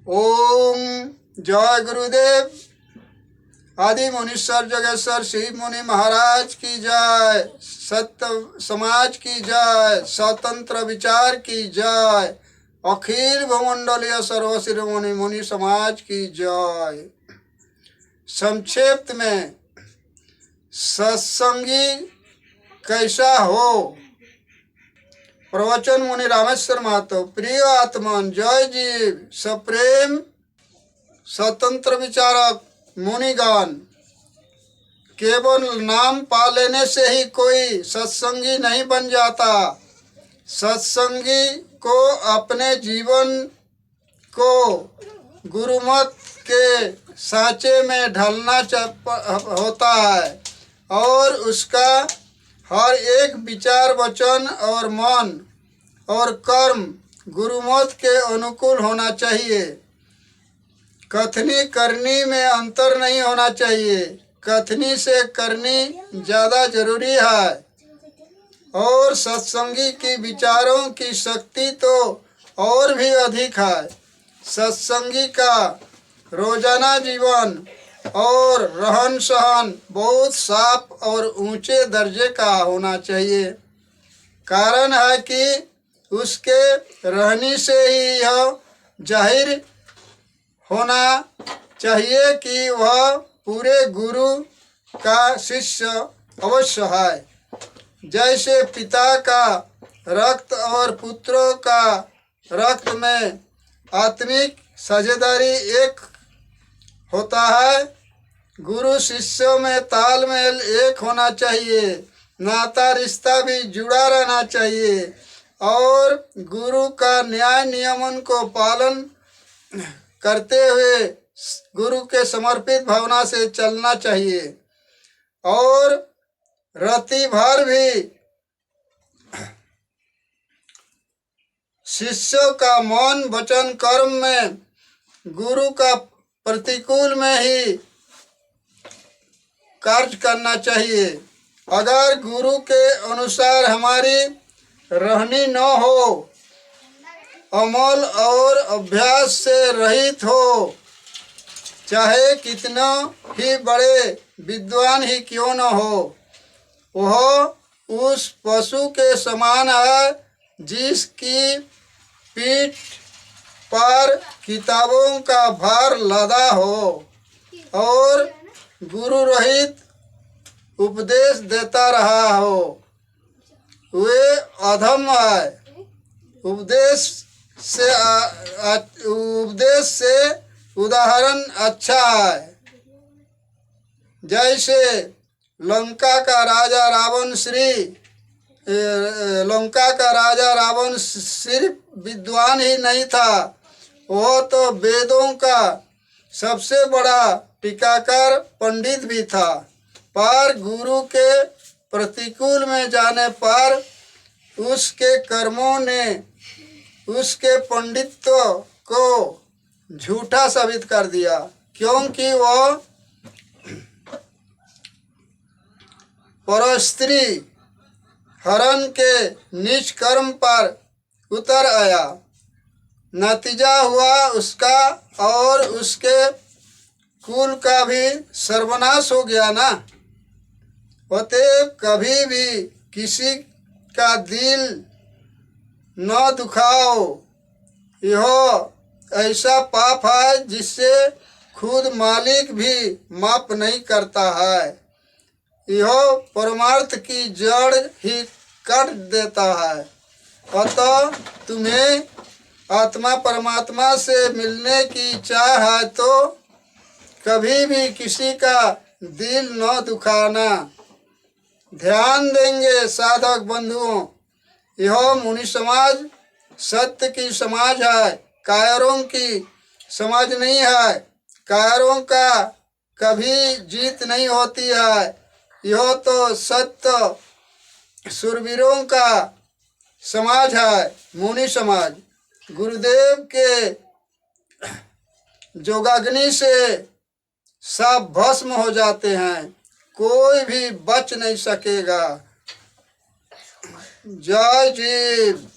ओम जय गुरुदेव। आदि मुनीश्वर जगेश्वर शिव मुनि महाराज की जय। सत्य समाज की जय। स्वतंत्र विचार की जय। अखिल भूमंडलीय सर्वशिरोमणि मुनि समाज की जय। संक्षेप में सत्संगी कैसा हो। प्रवचन मुनि रामेश्वर महतो। प्रिय आत्मन जय जीव सप्रेम स्वतंत्र विचारक मुनिगण, केवल नाम पा लेने से ही कोई सत्संगी नहीं बन जाता। सत्संगी को अपने जीवन को गुरुमत के सांचे में ढलना होता है और उसका हर एक विचार वचन और मन और कर्म गुरुमत के अनुकूल होना चाहिए। कथनी करनी में अंतर नहीं होना चाहिए। कथनी से करनी ज़्यादा जरूरी है। और सत्संगी की विचारों की शक्ति तो और भी अधिक है। सत्संगी का रोजाना जीवन और रहन सहन बहुत साफ और ऊंचे दर्जे का होना चाहिए। कारण है कि उसके रहने से ही यह जाहिर होना चाहिए कि वह पूरे गुरु का शिष्य अवश्य है। जैसे पिता का रक्त और पुत्रों का रक्त में आत्मिक साझेदारी एक होता है, गुरु शिष्यों में तालमेल एक होना चाहिए। नाता रिश्ता भी जुड़ा रहना चाहिए और गुरु का न्याय नियमन को पालन करते हुए गुरु के समर्पित भावना से चलना चाहिए। और रति भर भी शिष्यों का मन वचन कर्म में गुरु का प्रतिकूल में ही कार्य करना चाहिए। अगर गुरु के अनुसार हमारी रहनी न हो, अमल और अभ्यास से रहित हो, चाहे कितना ही बड़े विद्वान ही क्यों न हो, वह उस पशु के समान है जिसकी पीठ पर किताबों का भार लदा हो और गुरु रहित उपदेश देता रहा हो। वे अधम है। उपदेश से उदाहरण अच्छा है। जैसे लंका का रावण सिर्फ विद्वान ही नहीं था, वह तो वेदों का सबसे बड़ा टीकाकार पंडित भी था। पर गुरु के प्रतिकूल में जाने पर उसके कर्मों ने उसके पंडित्व को झूठा साबित कर दिया, क्योंकि वह परस्त्री हरण के नीच कर्म पर उतर आया। नतीजा हुआ उसका और उसके कुल का भी सर्वनाश हो गया ना। अतएव कभी भी किसी का दिल न दुखाओ। यह ऐसा पाप है जिससे खुद मालिक भी माफ नहीं करता है। यह परमार्थ की जड़ ही काट देता है। अतः तुम्हें आत्मा परमात्मा से मिलने की इच्छा है तो कभी भी किसी का दिल न दुखाना। ध्यान देंगे साधक बंधुओं, यह मुनि समाज सत्य की समाज है, कायरों की समाज नहीं है। कायरों का कभी जीत नहीं होती है। यह तो सत्य सुरवीरों का समाज है, मुनि समाज। गुरुदेव के जोगाग्नि से सब भस्म हो जाते हैं, कोई भी बच नहीं सकेगा। जय जीव।